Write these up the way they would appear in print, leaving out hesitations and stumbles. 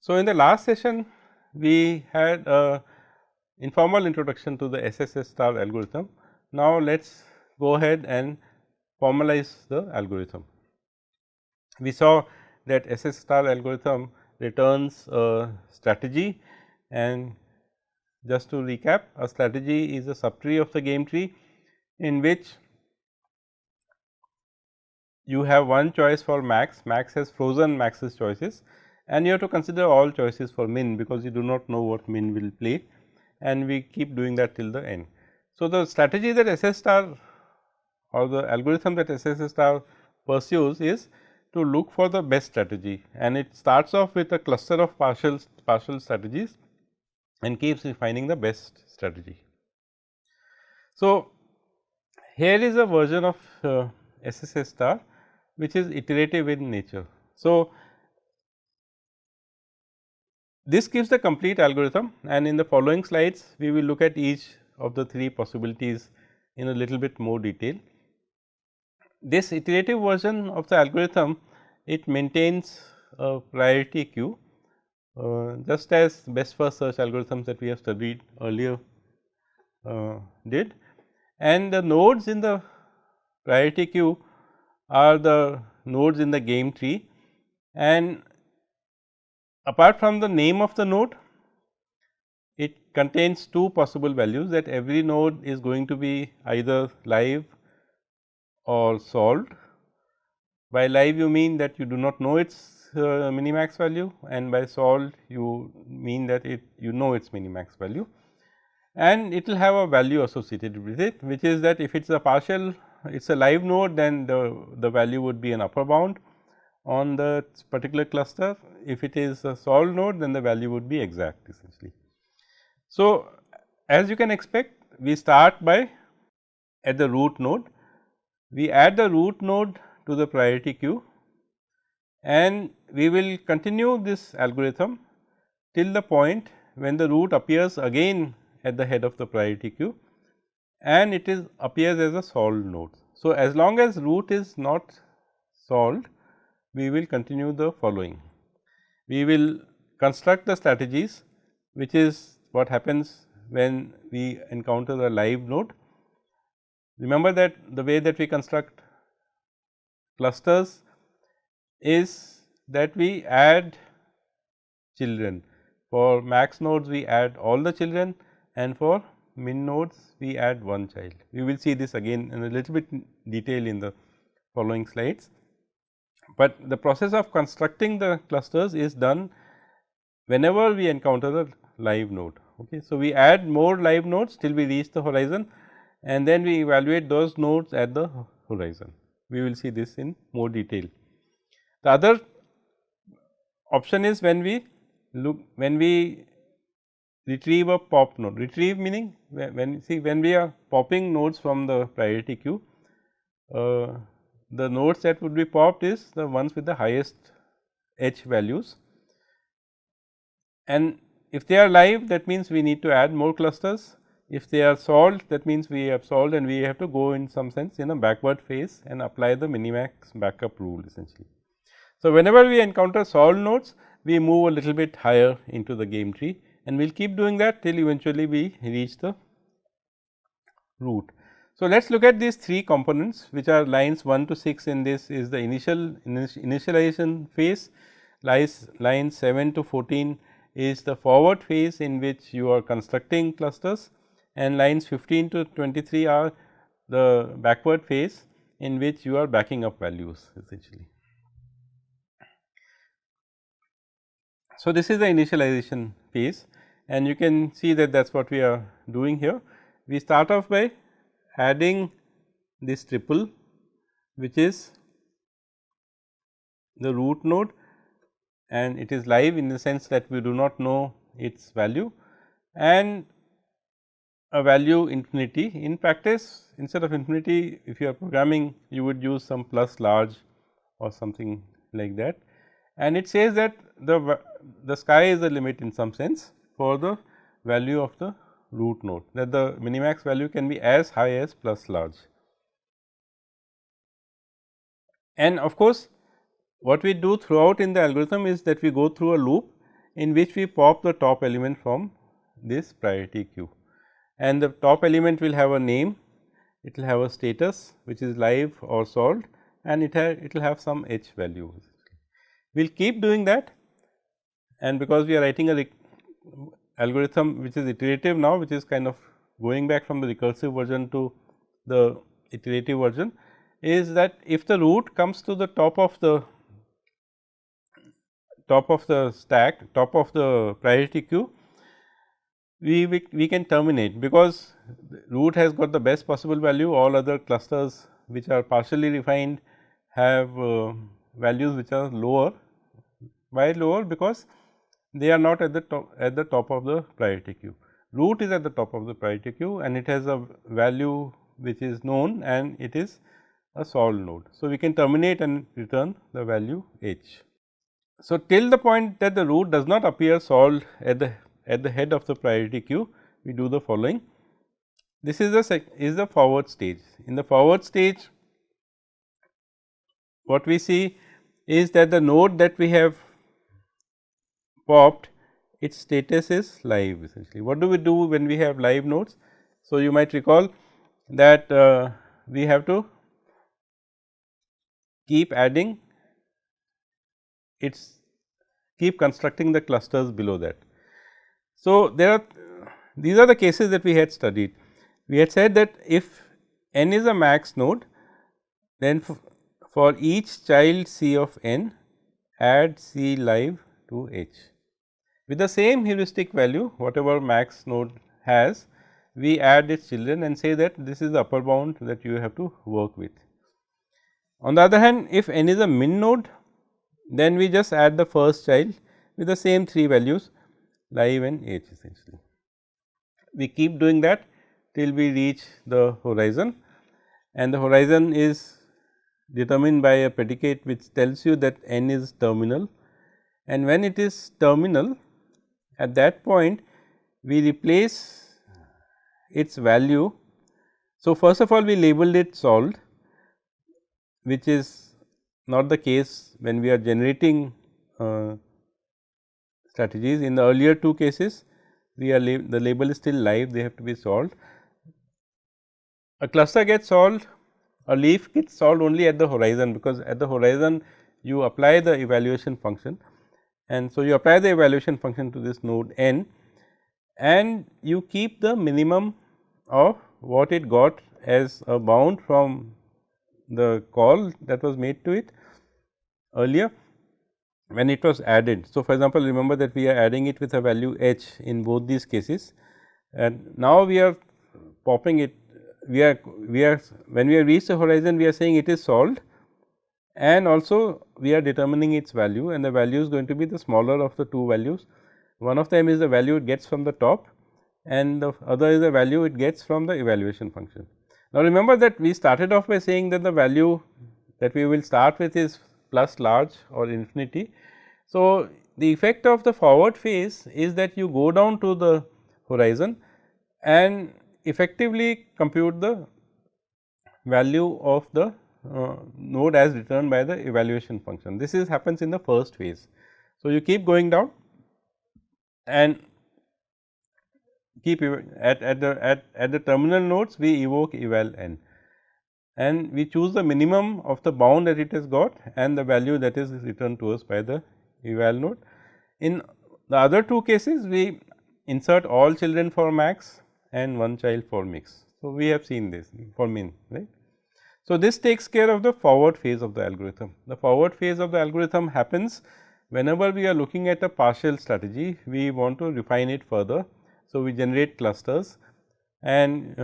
So, in the last session we had a informal introduction to the SSS star algorithm. Now, let us go ahead and formalize the algorithm. We saw that SS star algorithm returns a strategy, and just to recap, a strategy is a subtree of the game tree in which you have one choice for max, max has frozen max's choices, and you have to consider all choices for min, because you do not know what min will play, and we keep doing that till the end. So, the strategy that SS star or the algorithm that SSS star pursues is to look for the best strategy, and it starts off with a cluster of partial strategies and keeps refining the best strategy. So, here is a version of SSS star which is iterative in nature. So, this gives the complete algorithm, and in the following slides we will look at each of the three possibilities in a little bit more detail. This iterative version of the algorithm, it maintains a priority queue, just as best first search algorithms that we have studied earlier did, and the nodes in the priority queue are the nodes in the game tree, and apart from the name of the node, it contains two possible values, that every node is going to be either live or solved. By live you mean that you do not know its minimax value, and by solved you mean that you know its minimax value, and it will have a value associated with it, which is that if it is a partial, it is a live node, then the value would be an upper bound on the particular cluster. If it is a solved node, then the value would be exact essentially. So, as you can expect, we start by at the root node, we add the root node to the priority queue, and we will continue this algorithm till the point when the root appears again at the head of the priority queue, and it is appears as a solved node. So, as long as root is not solved, we will continue the following. We will construct the strategies, which is what happens when we encounter a live node. Remember that the way that we construct clusters is that we add children. For max nodes we add all the children, and for min nodes we add one child. We will see this again in a little bit detail in the following slides, but the process of constructing the clusters is done whenever we encounter a live node. Okay. So, we add more live nodes till we reach the horizon, and then we evaluate those nodes at the horizon. We will see this in more detail. The other option is when we retrieve a pop node. Retrieve meaning when we are popping nodes from the priority queue, the nodes that would be popped is the ones with the highest H values, and if they are live, that means we need to add more clusters. If they are solved, that means we have solved, and we have to go in some sense in a backward phase and apply the minimax backup rule essentially. So, whenever we encounter solved nodes, we move a little bit higher into the game tree, and we will keep doing that till eventually we reach the root. So, let us look at these three components, which are lines 1 to 6 in this is the initialization phase, lines 7 to 14 is the forward phase in which you are constructing clusters, and lines 15 to 23 are the backward phase in which you are backing up values essentially. So, this is the initialization phase, and you can see that that is what we are doing here. We start off by adding this triple, which is the root node, and it is live in the sense that we do not know its value, and a value infinity. In practice, instead of infinity, if you are programming, you would use some plus large or something like that, and it says that the sky is the limit in some sense for the value of the root node, that the minimax value can be as high as plus large. And of course, what we do throughout in the algorithm is that we go through a loop, in which we pop the top element from this priority queue, and the top element will have a name, it will have a status which is live or solved, and it will have some h value. We will keep doing that, and because we are writing a algorithm which is iterative now, which is kind of going back from the recursive version to the iterative version, is that if the root comes to the top of the stack, top of the priority queue, we can terminate, because root has got the best possible value. All other clusters which are partially refined have values which are lower. Why lower? Because they are not at the top of the priority queue. Root is at the top of the priority queue, and it has a value which is known, and it is a solved node. So, we can terminate and return the value h. So, till the point that the root does not appear solved at the head of the priority queue, we do the following. This is the forward stage. In the forward stage, what we see is that the node that we have popped, its status is live essentially. What do we do when we have live nodes? So, you might recall that we have to keep adding keep constructing the clusters below that. So, these are the cases that we had studied. We had said that if n is a max node, then for each child C of n, add C live to h. With the same heuristic value, whatever max node has, we add its children and say that this is the upper bound that you have to work with. On the other hand, if n is a min node, then we just add the first child with the same 3 values, live and h essentially. We keep doing that till we reach the horizon, and the horizon is determined by a predicate which tells you that n is terminal, and when it is terminal, at that point we replace its value. So, first of all we labeled it solved, which is not the case when we are generating strategies. In the earlier two cases, the label is still live, they have to be solved. A cluster gets solved, a leaf gets solved only at the horizon, because at the horizon you apply the evaluation function, and so you apply the evaluation function to this node n, and you keep the minimum of what it got as a bound from the call that was made to it earlier when it was added. So, for example, remember that we are adding it with a value h in both these cases, and now we are popping it. We are when we have reached the horizon, we are saying it is solved, and also we are determining its value, and the value is going to be the smaller of the two values. One of them is the value it gets from the top, and the other is the value it gets from the evaluation function. Now, remember that we started off by saying that the value that we will start with is plus large or infinity. So, the effect of the forward phase is that you go down to the horizon and effectively compute the value of the node as returned by the evaluation function. This happens in the first phase. So, you keep going down and keep at the terminal nodes, we evoke eval n, and we choose the minimum of the bound that it has got and the value that is returned to us by the eval node. In the other two cases, we insert all children for max and one child for mix. So, we have seen this for min, right. So, this takes care of the forward phase of the algorithm. The forward phase of the algorithm happens whenever we are looking at a partial strategy, we want to refine it further. So, we generate clusters, and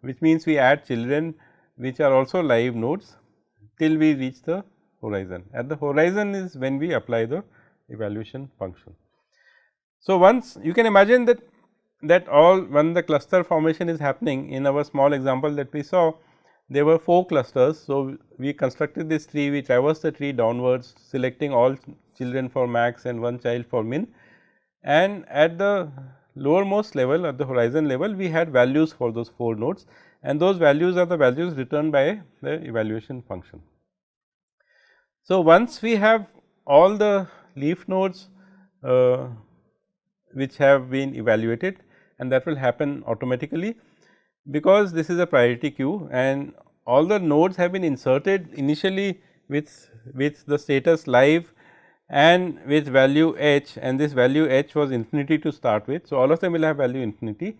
which means we add children which are also live nodes till we reach the horizon. At the horizon is when we apply the evaluation function. So, once you can imagine that when the cluster formation is happening, in our small example that we saw, there were 4 clusters. So, we constructed this tree, we traversed the tree downwards, selecting all children for max and one child for min, and at the lowermost level, at the horizon level, we had values for those 4 nodes, and those values are the values returned by the evaluation function. So, once we have all the leaf nodes which have been evaluated, and that will happen automatically, because this is a priority queue and all the nodes have been inserted initially with the status live and with value h, and this value h was infinity to start with. So, all of them will have value infinity,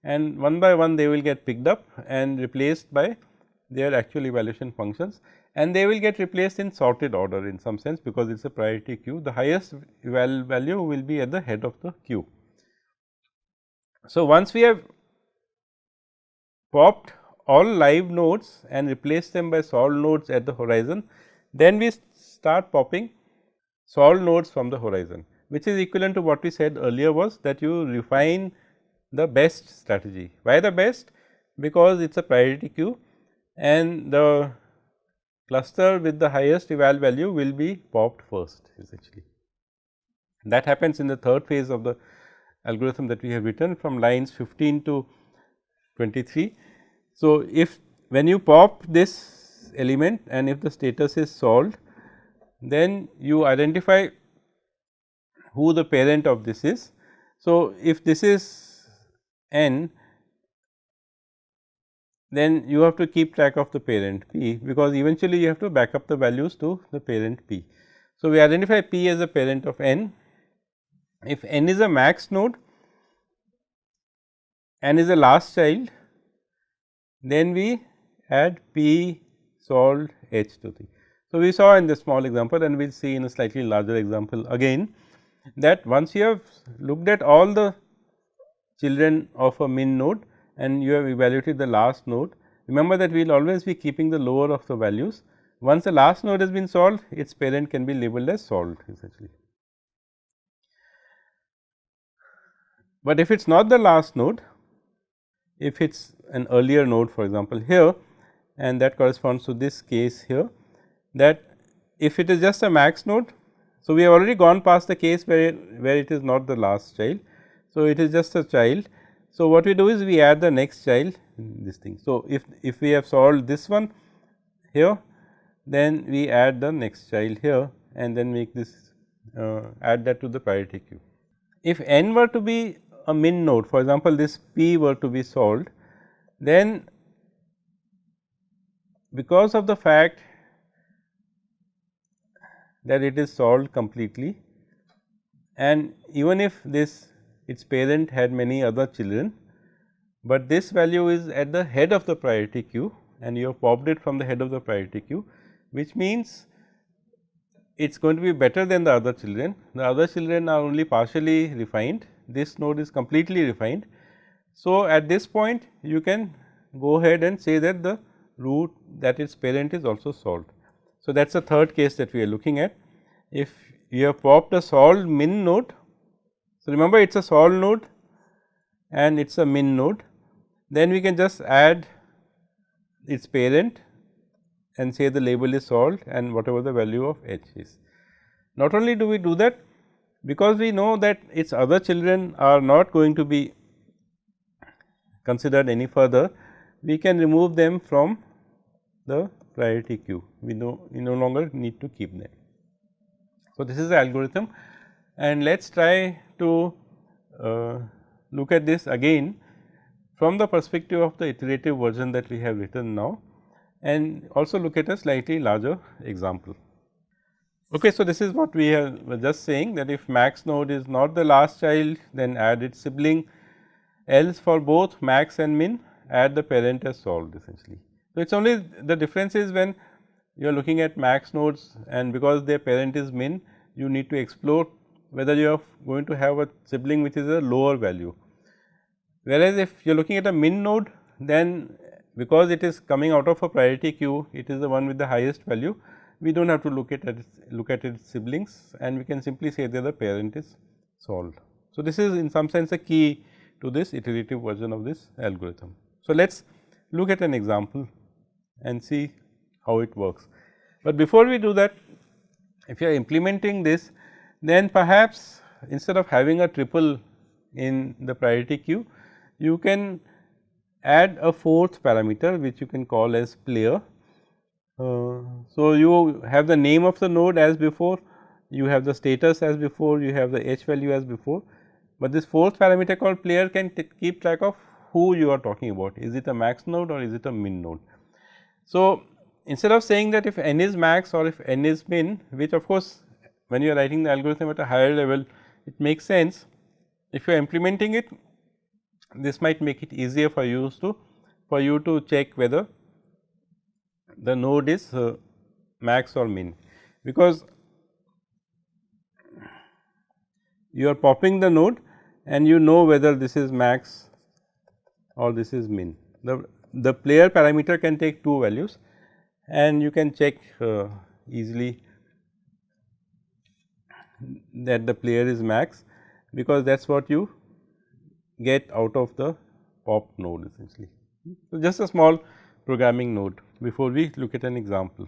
and one by one they will get picked up and replaced by their actual evaluation functions, and they will get replaced in sorted order in some sense, because it is a priority queue. The highest value will be at the head of the queue. So, once we have popped all live nodes and replaced them by solved nodes at the horizon, then we start popping solved nodes from the horizon, which is equivalent to what we said earlier, was that you refine the best strategy. Why the best? Because it is a priority queue and the cluster with the highest eval value will be popped first essentially. That happens in the third phase of the algorithm that we have written from lines 15 to 23. So, if when you pop this element and if the status is solved, then you identify who the parent of this is. So, if this is n, then you have to keep track of the parent p, because eventually you have to back up the values to the parent p. So, we identify p as a parent of n. If n is a max node and is a last child, then we add p solved h to the. So, we saw in the small example and we will see in a slightly larger example again, that once you have looked at all the children of a min node and you have evaluated the last node, remember that we will always be keeping the lower of the values. Once the last node has been solved, its parent can be labeled as solved essentially. But if it is not the last node, if it is an earlier node, for example, here, and that corresponds to this case here, that if it is just a max node. So, we have already gone past the case where it is not the last child. So, it is just a child. So, what we do is we add the next child in this thing. So, if we have solved this one here, then we add the next child here and then make this add that to the priority queue. If n were to be a min node, for example, this p were to be solved, then because of the fact that it is solved completely, and even if this its parent had many other children, but this value is at the head of the priority queue and you have popped it from the head of the priority queue, which means it is going to be better than the other children. The other children are only partially refined, this node is completely refined. So, at this point you can go ahead and say that the root that its parent is also solved. So, that is the third case that we are looking at. If you have popped a solved min node, so remember it is a solved node and it is a min node, then we can just add its parent and say the label is solved and whatever the value of h is. Not only do we do that, because we know that its other children are not going to be considered any further, we can remove them from the priority queue. We no longer need to keep them. So, this is the algorithm, and let us try to look at this again from the perspective of the iterative version that we have written now, and also look at a slightly larger example. Okay, so, this is what we were just saying, that if max node is not the last child, then add its sibling, else for both max and min add the parent as solved essentially. So, it is only the difference is when you are looking at max nodes, and because their parent is min, you need to explore whether you are going to have a sibling which is a lower value. Whereas, if you are looking at a min node, then because it is coming out of a priority queue, it is the one with the highest value, we do not have to look at its siblings, and we can simply say that the parent is solved. So, this is in some sense a key to this iterative version of this algorithm. So, let us look at an example and see how it works. But before we do that, if you are implementing this, then perhaps instead of having a triple in the priority queue, you can add a fourth parameter which you can call as player. So, you have the name of the node as before, you have the status as before, you have the h value as before, but this fourth parameter called player can keep track of who you are talking about. Is it a max node or is it a min node? So, instead of saying that if n is max or if n is min, which of course, when you are writing the algorithm at a higher level, it makes sense. If you are implementing it, this might make it easier for you to check whether the node is max or min, because you are popping the node and you know whether this is max or this is min. The player parameter can take two values and you can check easily that the player is max, because that is what you get out of the pop node essentially. So, just a small programming note before we look at an example.